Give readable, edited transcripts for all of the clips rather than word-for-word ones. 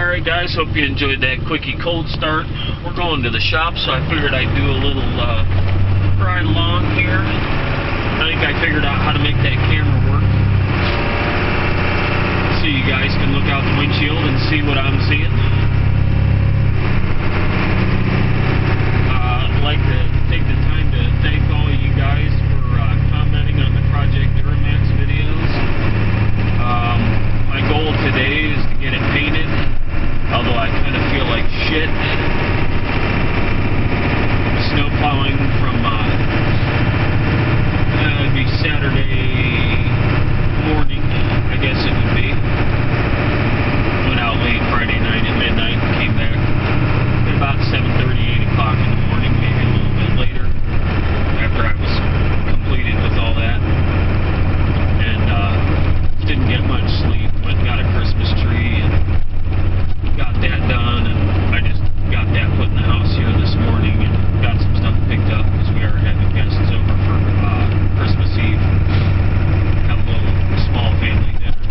Alright guys, hope you enjoyed that quickie cold start. We're going to the shop, so I figured I'd do a little ride along here. I think I figured out how to make that camera work. So you guys can look out the windshield and see what I'm seeing. I'd like to take the time to thank all of you guys for commenting on the Project Duramax videos. My goal today is to get it painted, although I kind of feel like shit. Snow plowing from it'd be Saturday morning, I guess it would be. Went out late Friday night at midnight, came back at about 7:30, 8 o'clock in the morning, maybe a little bit later, after I was completed with all that. And didn't get much sleep, but got a Christmas tree and got that done, and I just got that put in the house here this morning and got some stuff picked up because we are having guests over for Christmas Eve. Have a little small family dinner.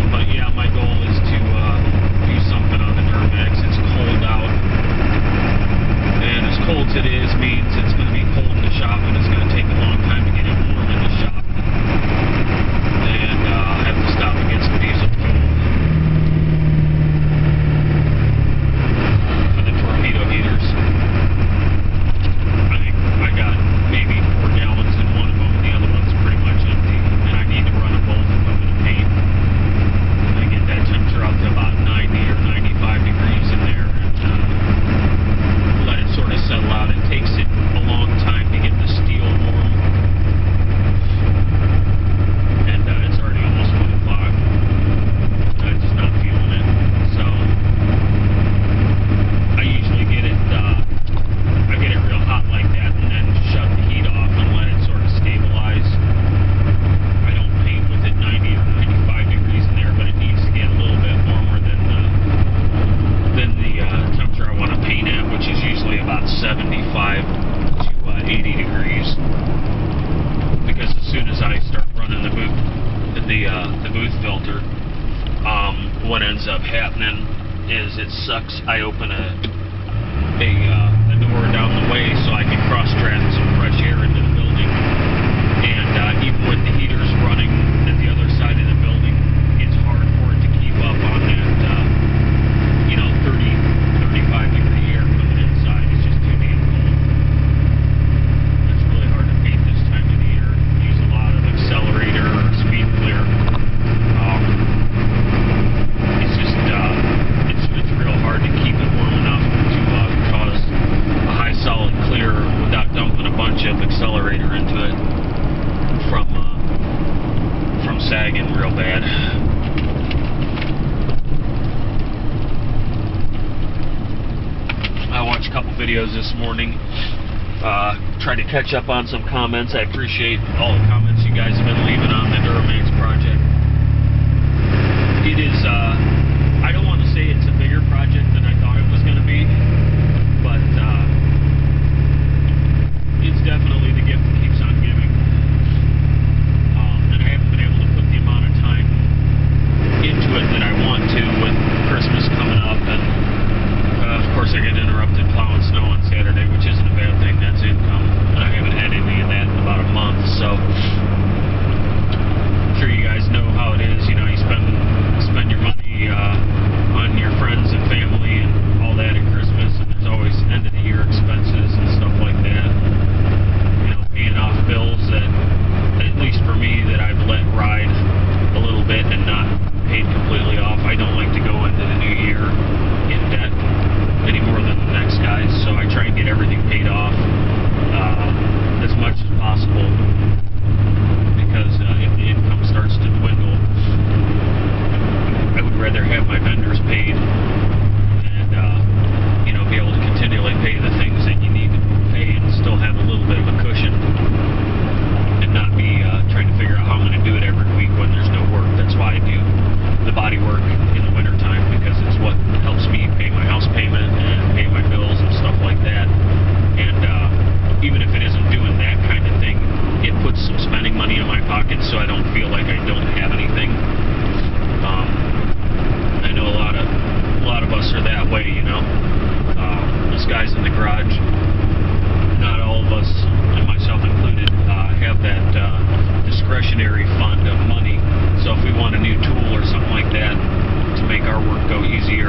But yeah, my goal is to do something on the Duramax. It's cold out, and as cold as it is means it's going to be cold in the shop, and it's going to take a long time to get it warm in the shop. And I'll have to stop and get some diesel fuel for the torpedo heaters. I think I got maybe 4 gallons in one of them, and the other one's pretty much empty. And I need to run them both if I'm going to paint. I get that temperature up to about 90 or 95 degrees in there, and let it sort of settle out. It takes it a long time to get the steel warm. It's already almost 1 o'clock. I'm just not feeling it. So I usually get it real hot like that and then shut the heat off and let it sort of stabilize. I don't paint with it 90 or 95 degrees in there, but it needs to get a little bit warmer than the temperature I want to paint at, which is usually about 75 to 80 degrees. Because as soon as I start running the booth filter, what ends up happening is it sucks. I open a door down the way so I can cross draft some fresh air into the building, and even with the heaters running at the other side of the building, it's hard for it to keep up on that 30-35 degree air coming inside. It's just too damn cold. It's really hard to paint this time of the year. Use a lot of accelerator or speed clear. It's just it's real hard to keep it warm enough to cause a high solid clear without dumping a bunch of accelerator into it from sagging real bad. I watched a couple videos this morning, tried to catch up on some comments. I appreciate all the comments you guys have been leaving on the Duramax project. It is, I don't want to say it's a bigger project than I thought it was going to be, but it's definitely the gift that keeps on giving. And I haven't been able to put the amount of time into it that I want to with Christmas coming up, and of course I get interrupted plowing snow on Saturday, which isn't a bad thing. That's income, and I haven't had any of that in about a month, so I'm sure you guys know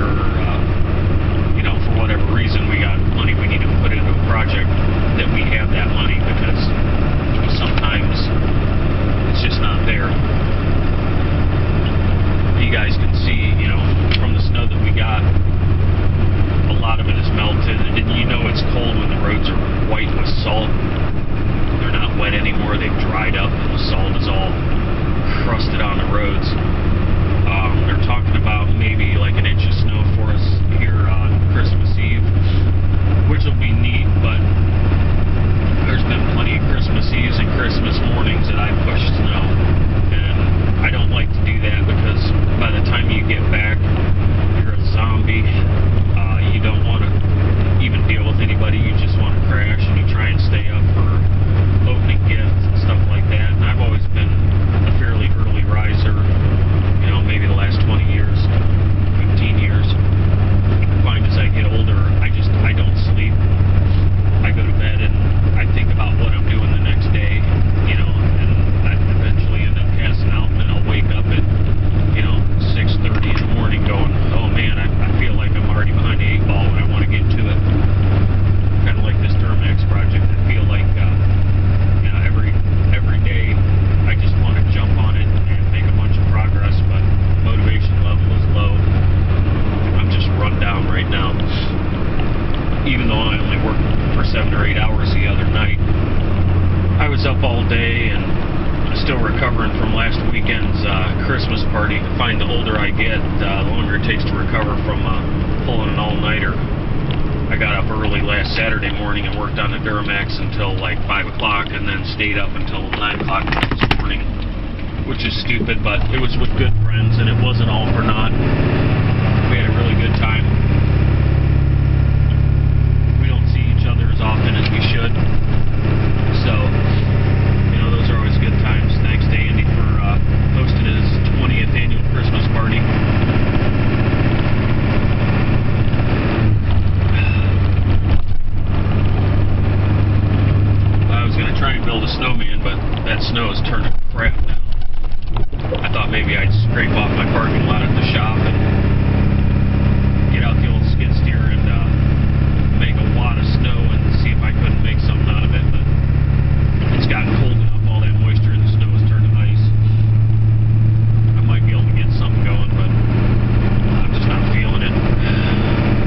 or for whatever reason we got money we need to put into a project, that we have that money, because sometimes it's just not there. You guys can see, from the snow that we got, a lot of it is melted, and it's cold when the roads are white with salt. They're not wet anymore, they've dried up, and the salt is all crusted on the roads. They're talking about maybe like an inch of snow for us here on Christmas Eve, which will be neat, but there's been plenty of Christmas Eves and Christmas mornings that I've pushed snow, and I don't like to do that, because by the time you get back, you're a zombie. You don't want to even deal with anybody, you just want to crash, and you try and stay up for opening gifts and stuff like that. And I've always been a fairly early riser, maybe the last 20 years, 15 years. I find as I get older, I don't sleep. I go to bed and I think about what I'm doing the next day, and I eventually end up passing out, and then I'll wake up at 6:30 in the morning going, oh man, I feel like I'm already behind the 8 ball when I want to get to it. Kind of like this Duramax project. I feel like every day I just want to jump on it and make a bunch of progress, but motivation level is low. I'm just run down right now. Even though I only worked for 7 or 8 hours the other night, I was up all day and still recovering from last weekend's Christmas party. I find the older I get, the longer it takes to recover from pulling an all-nighter. I got up early last Saturday morning and worked on the Duramax until like 5 o'clock, and then stayed up until 9 o'clock this morning, which is stupid, but it was with good friends, and it wasn't all for naught. We had a really good time. We don't see each other as often as we should, so those are always good times. Thanks to Andy for hosting his 20th annual Christmas party. I was going to try and build a snowman, but that snow has turned to crap now. I thought maybe I'd scrape off my parking lot at the shop and get out the old skid steer and make a wad of snow and see if I couldn't make something out of it, but it's gotten cold enough, all that moisture in the snow has turned to ice. I might be able to get something going, but I'm just not feeling it.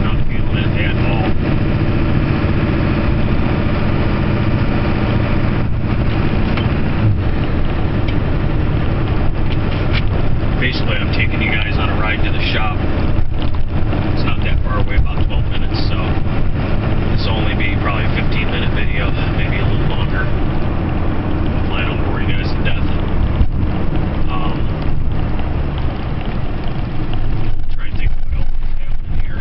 Not feeling it at all. Basically, I'm taking you guys on a ride to the shop. It's not that far away, about 12 minutes, so this will only be probably a 15-minute video, maybe a little longer. Hopefully I don't bore you guys to death. Try and think of what else is happening here.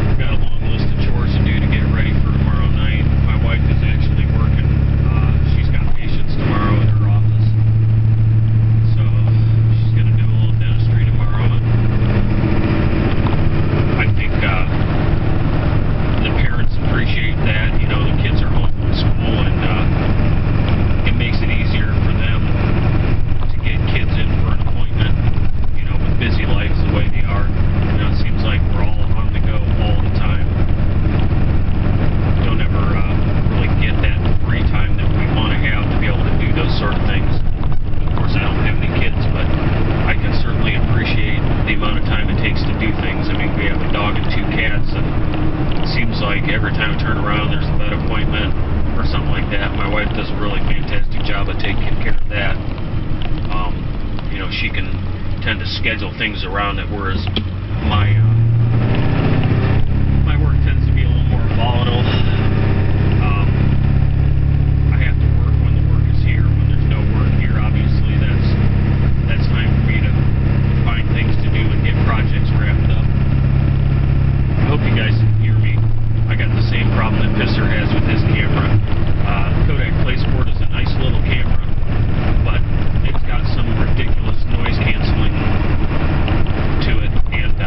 I've got a long list of chores to do to get ready for tomorrow night. My wife is actually working. She's got patients tomorrow in her office, so she's going to do a little dentistry tomorrow. I think the parents appreciate that. The kids are home from school, and it makes it easier for them to get kids in for an appointment, with busy lives the way they are. It seems like we're all on the go all the time. Don't ever really get that free time that we want to have to be able to do those sort of things. Of course, I don't have any kids, but I can certainly appreciate the amount of time it takes to do things. I mean, we have a dog and 2 cats, and it seems like every time I turn around, there's a vet appointment or something like that. My wife does a really fantastic job of taking care of that. She can tend to schedule things around it, whereas my work tends to be a little more volatile. I have to work when the work is here. When there's no work here, obviously that's time for me to find things to do and get projects wrapped up. I hope you guys can hear me. I got the same problem that Pisser has with his camera. Kodak PlaySport is a nice little camera, but it's got some ridiculous noise canceling to it, and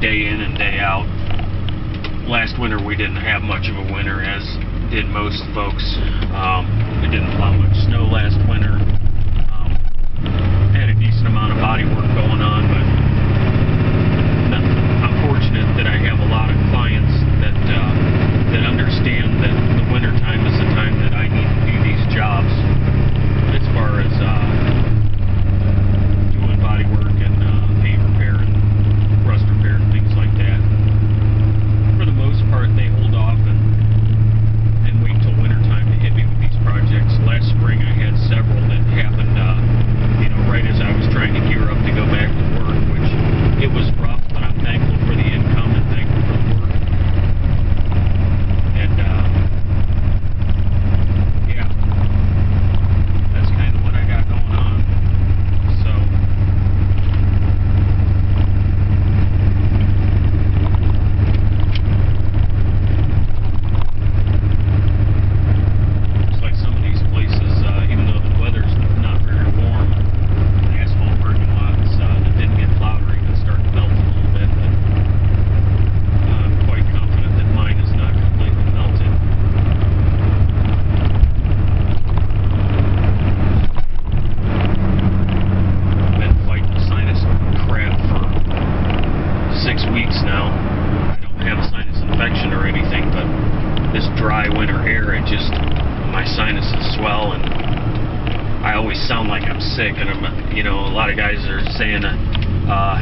day in and day out. Last winter we didn't have much of a winter, as did most folks. We didn't plow much snow last winter. Had a decent amount of body work going on, but I'm fortunate that I have a lot of clients that understand that the winter time is the time that I need to do these jobs, as far as doing body work and paint repair and rust repair and things like that. For the most part, they hold off and wait till winter time to hit me with these projects. Last spring I had several that happened right as I was trying to gear up to go back to work, which it was rough, but I'm thankful for the income and thankful for the work. And yeah, that's kind of what I got going on. So looks like some of these places, even though the weather's not very warm, the asphalt parking lots that didn't get plowed are even starting to melt a little bit, but I'm quite confident that mine is not completely melted. I've been fighting sinus crap for 6 weeks now. I don't have a sinus infection or anything, but this dry winter air, my sinuses swell, and I always sound like I'm sick. And a lot of guys are saying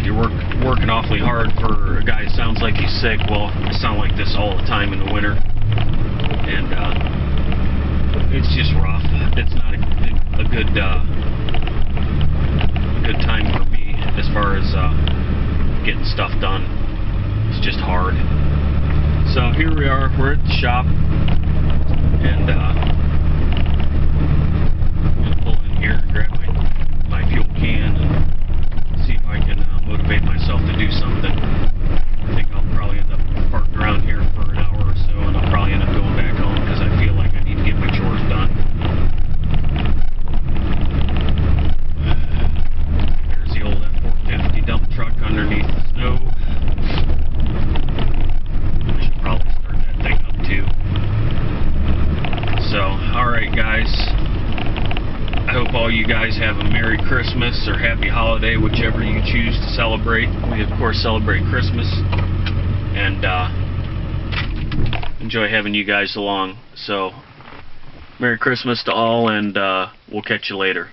you're working awfully hard for a guy who sounds like he's sick. Well, I sound like this all the time in the winter, and it's just rough. It's not a good time for me as far as getting stuff done. It's just hard. So here we are. We're at the shop, and here and grab my fuel can and see if I can motivate myself to do something. I think I'll probably end up parking around here for an hour or so, and I'll probably end up going back home because I feel like I need to get my chores done. There's the old F-450 dump truck underneath the snow. I should probably start that thing up too. So, alright guys. I hope all you guys have a Merry Christmas or Happy Holiday, whichever you choose to celebrate. We, of course, celebrate Christmas, and enjoy having you guys along. So, Merry Christmas to all, and we'll catch you later.